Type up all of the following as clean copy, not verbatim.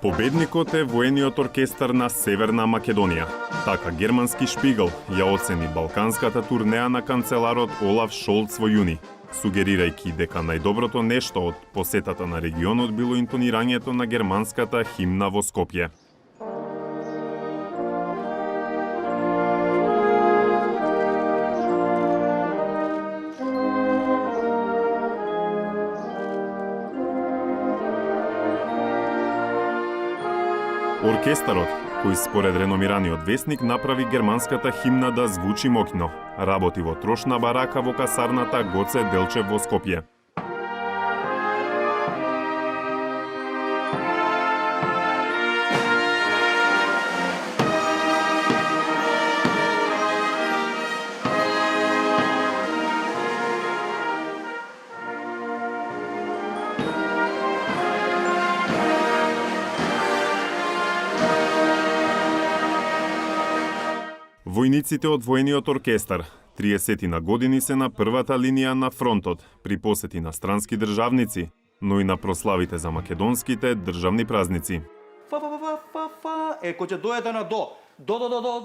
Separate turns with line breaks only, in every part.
Победникот е воениот оркестар на Северна Македонија. Така германски Шпигел ја оцени балканската турнеа на канцеларот Олаф Шолц во јуни, сугерирајќи дека најдоброто нешто од посетата на регионот било интонирањето на германската химна во Скопје. Оркестарот, кој според реномираниот весник направи германската химна да звучи моќно, работи во трошна барака во касарната Гоце Делчев во Скопје. Војниците од воениот оркестар 30 на години се на првата линија на фронтот при посети на странски државници, но и на прославите за македонските државни празници.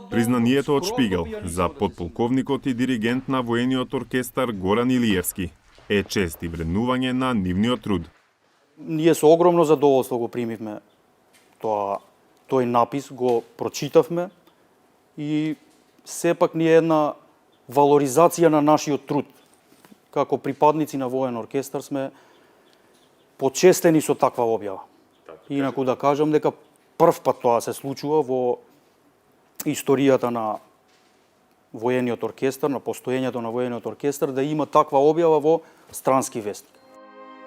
Признанието од Шпигел за подполковникот и диригент на воениот оркестар Горан Илиевски е чест и вреднување на нивниот труд.
Ние со огромно задоволство го примивме тој напис, го прочитавме и сепак ни е една валоризација на нашиот труд. Како припадници на воен оркестар сме почестени со таква објава. Инаку да кажам дека прв пат тоа се случува во историјата на воениот оркестар, на постоењето на воениот оркестар, да има таква објава во странски вестник.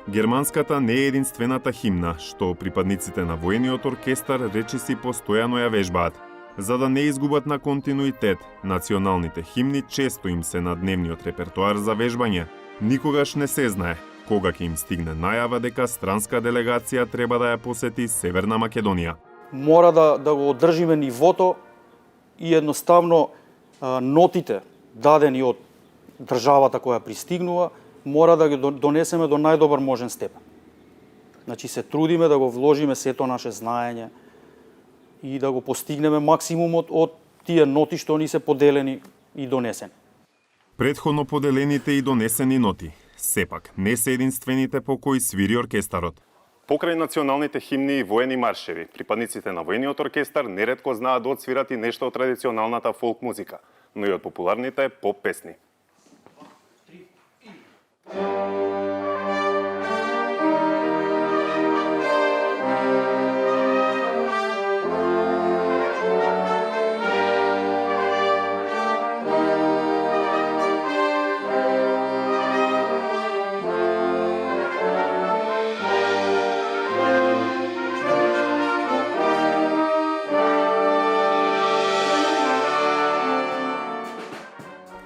Германската не е единствената химна, што припадниците на воениот оркестар речиси постојано ја вежбаат. За да не изгубат на континуитет, националните химни често им се на дневниот репертоар за вежбање. Никогаш не се знае кога ќе им стигне најава дека странска делегација треба да ја посети Северна Македонија.
Мора да го одржиме нивото и едноставно нотите дадени од државата која пристигнува, мора да ги донесеме до најдобар можен степен. Значи се трудиме да го вложиме сето наше знаење и да го постигнеме максимумот од тие ноти што ни се поделени и донесени.
Претходно поделените и донесени ноти, сепак, не се единствените по кои свири оркестарот. Покрај националните химни и воени маршеви, припадниците на воениот оркестар неретко знаат да отсвират и нешто од традиционалната фолк музика, но и од популарните поп песни.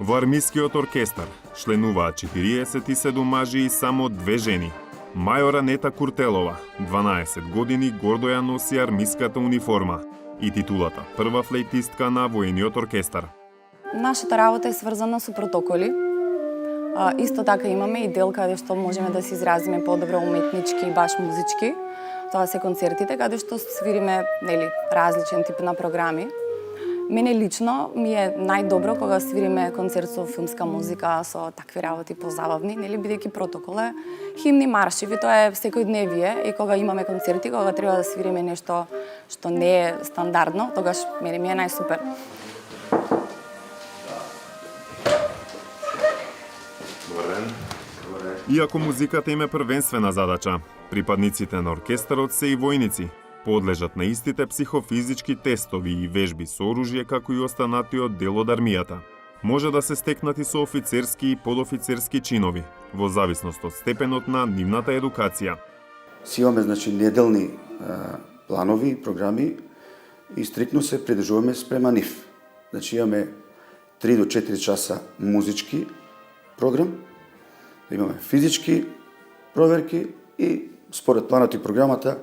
Во армискиот оркестар членуваат 47 мажи и само 2 жени. Мајора Нета Куртелова, 12 години, гордо ја носи армиската униформа и титулата прва флейтистка на воениот оркестар.
Нашата работа е сврзана со протоколи. Исто така имаме и дел каде што можеме да се изразиме подобро уметнички и баш музички. Тоа се концертите каде што свириме различен тип на програми. Мене лично ми е најдобро кога свириме концерт со филмска музика, со такви работи позабавни, бидејќи протокол е химни, маршеви, тоа е секојдневие и кога имаме концерти, кога треба да свириме нешто што не е стандардно, тогаш мене ми е најсупер.
Иако музиката им е првенствена задача, припадниците на оркестарот се и војници. Подлежат на истите психофизички тестови и вежби со оружје како и останатиот дел од армијата. Може да се стекнати со офицерски и подофицерски чинови, во зависност од степенот на нивната едукација.
Си имаме неделни планови, програми и стрикно се придржуваме спрема нив. Имаме 3 до 4 часа музички програм, имаме физички проверки и според планот и програмата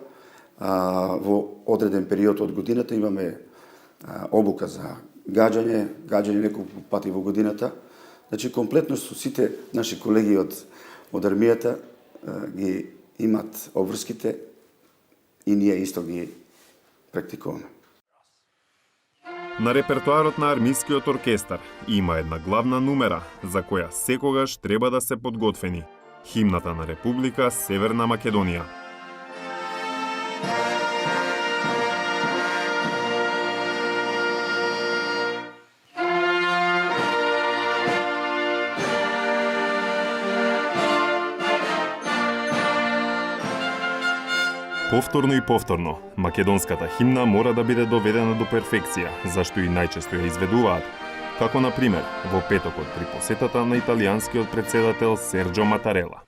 во одреден период од годината имаме обука за гаѓање неколку пати во годината. Комплетно со сите наши колеги од армијата ги имат обврските и ние исто ги практикуваме.
На репертоарот на армискиот оркестар има една главна numera за која секогаш треба да се подготвени – химната на Република Северна Македонија. Повторно и повторно, македонската химна мора да биде доведена до перфекција, зашто и најчесто ја изведуваат, како на пример во петокот при посетата на италијанскиот претседател Серџо Матарела.